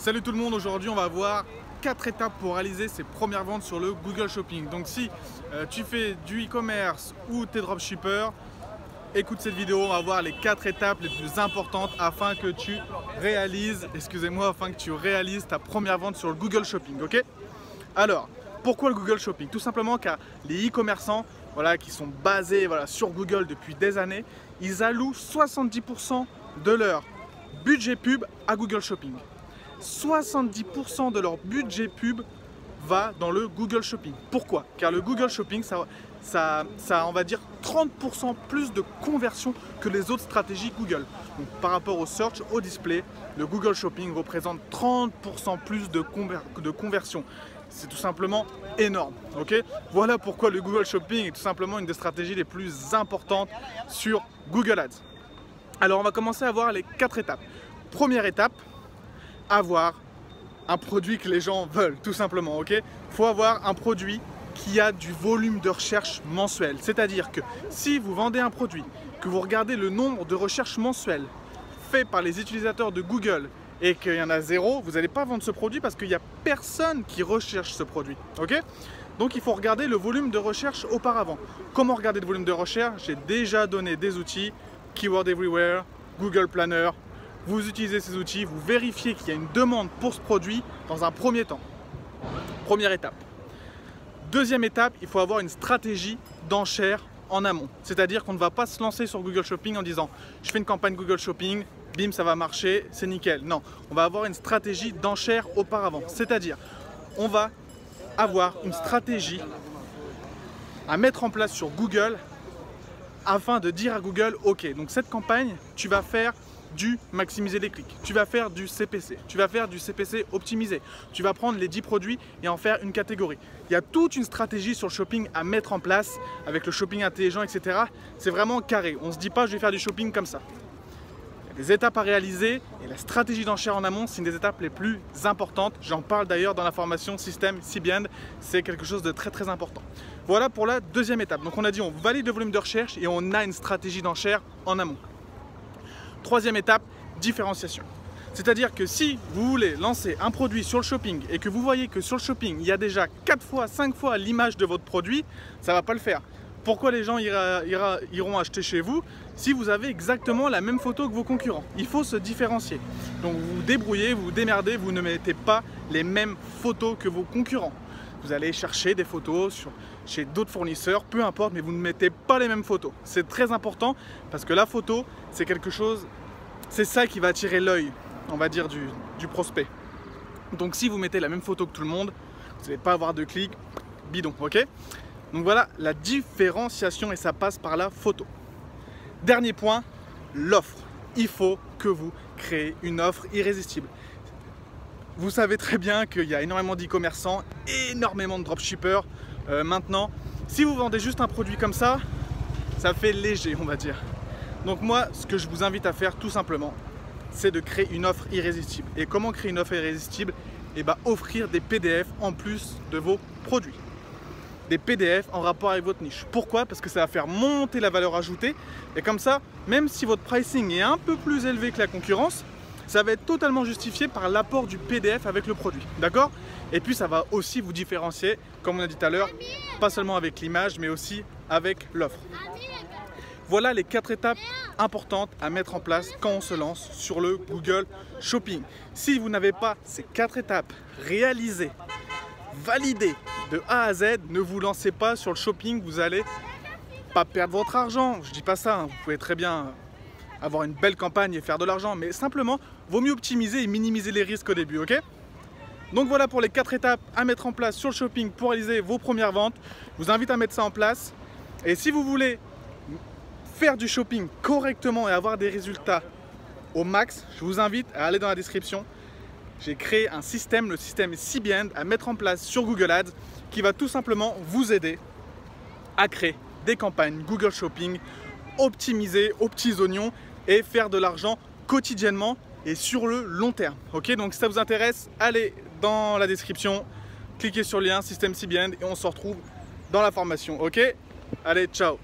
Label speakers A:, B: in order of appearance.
A: Salut tout le monde, aujourd'hui on va voir 4 étapes pour réaliser ses premières ventes sur le Google Shopping. Donc si tu fais du e-commerce ou t'es dropshipper, écoute cette vidéo, on va voir les 4 étapes les plus importantes afin que tu réalises, ta première vente sur le Google Shopping, ok? Alors, pourquoi le Google Shopping? Tout simplement car les e-commerçants qui sont basés sur Google depuis des années, ils allouent 70% de leur budget pub à Google Shopping. 70% de leur budget pub va dans le Google Shopping. Pourquoi? Car le Google Shopping, ça a, on va dire, 30% plus de conversion que les autres stratégies Google. Donc, par rapport au search, au display, le Google Shopping représente 30% plus de conversion. C'est tout simplement énorme. Okay, voilà pourquoi le Google Shopping est tout simplement une des stratégies les plus importantes sur Google Ads. Alors, on va commencer à voir les 4 étapes. Première étape, avoir un produit que les gens veulent, tout simplement. Ok, faut avoir un produit qui a du volume de recherche mensuel. C'est-à-dire que si vous vendez un produit, que vous regardez le nombre de recherches mensuelles fait par les utilisateurs de Google et qu'il y en a 0, vous n'allez pas vendre ce produit parce qu'il n'y a personne qui recherche ce produit. Ok, donc il faut regarder le volume de recherche auparavant. Comment regarder le volume de recherche? J'ai déjà donné des outils, Keyword Everywhere, Google Planner. Vous utilisez ces outils, vous vérifiez qu'il y a une demande pour ce produit dans un premier temps. Première étape. Deuxième étape, il faut avoir une stratégie d'enchère en amont. C'est-à-dire qu'on ne va pas se lancer sur Google Shopping en disant « je fais une campagne Google Shopping, bim, ça va marcher, c'est nickel ». Non, on va avoir une stratégie d'enchère auparavant. C'est-à-dire, on va avoir une stratégie à mettre en place sur Google afin de dire à Google « ok, donc cette campagne, tu vas faire du maximiser les clics, tu vas faire du CPC, tu vas faire du CPC optimisé, tu vas prendre les 10 produits et en faire une catégorie. Il y a toute une stratégie sur le shopping à mettre en place avec le shopping intelligent, etc. C'est vraiment carré. On ne se dit pas je vais faire du shopping comme ça. Il y a des étapes à réaliser et la stratégie d'enchère en amont, c'est une des étapes les plus importantes. J'en parle d'ailleurs dans la formation Système CBN. C'est quelque chose de très important. Voilà pour la deuxième étape. Donc on a dit on valide le volume de recherche et on a une stratégie d'enchère en amont. Troisième étape, différenciation. C'est-à-dire que si vous voulez lancer un produit sur le shopping et que vous voyez que sur le shopping, il y a déjà 4 fois, 5 fois l'image de votre produit, ça ne va pas le faire. Pourquoi les gens iront acheter chez vous si vous avez exactement la même photo que vos concurrents? Il faut se différencier. Donc vous vous débrouillez, vous vous démerdez, vous ne mettez pas les mêmes photos que vos concurrents. Vous allez chercher des photos chez d'autres fournisseurs, peu importe, mais vous ne mettez pas les mêmes photos. C'est très important parce que la photo, c'est quelque chose, c'est ça qui va attirer l'œil, on va dire, du prospect. Donc si vous mettez la même photo que tout le monde, vous n'allez pas avoir de clics, bidon, ok? Donc voilà la différenciation et ça passe par la photo. Dernier point, l'offre. Il faut que vous créez une offre irrésistible. Vous savez très bien qu'il y a énormément d'e-commerçants, énormément de dropshippers maintenant. Si vous vendez juste un produit comme ça fait léger, on va dire. Donc moi, ce que je vous invite à faire tout simplement, c'est de créer une offre irrésistible. Et comment créer une offre irrésistible? Eh bien, offrir des PDF en plus de vos produits. Des PDF en rapport avec votre niche. Pourquoi? Parce que ça va faire monter la valeur ajoutée. Et comme ça, même si votre pricing est un peu plus élevé que la concurrence, ça va être totalement justifié par l'apport du PDF avec le produit. D'accord? Et puis ça va aussi vous différencier, comme on a dit tout à l'heure, pas seulement avec l'image, mais aussi avec l'offre. Voilà les 4 étapes importantes à mettre en place quand on se lance sur le Google Shopping. Si vous n'avez pas ces 4 étapes réalisées, validées de A à Z, ne vous lancez pas sur le shopping, vous n'allez pas perdre votre argent. Je dis pas ça, hein. Vous pouvez très bien avoir une belle campagne et faire de l'argent, mais simplement, vaut mieux optimiser et minimiser les risques au début, ok? Donc voilà pour les 4 étapes à mettre en place sur le shopping pour réaliser vos premières ventes. Je vous invite à mettre ça en place. Et si vous voulez faire du shopping correctement et avoir des résultats au max, je vous invite à aller dans la description. J'ai créé un système, le système CBN, à mettre en place sur Google Ads qui va tout simplement vous aider à créer des campagnes Google Shopping optimisées aux petits oignons et faire de l'argent quotidiennement et sur le long terme. Ok, donc si ça vous intéresse, allez dans la description, cliquez sur le lien système CBN et on se retrouve dans la formation. Ok, allez, ciao.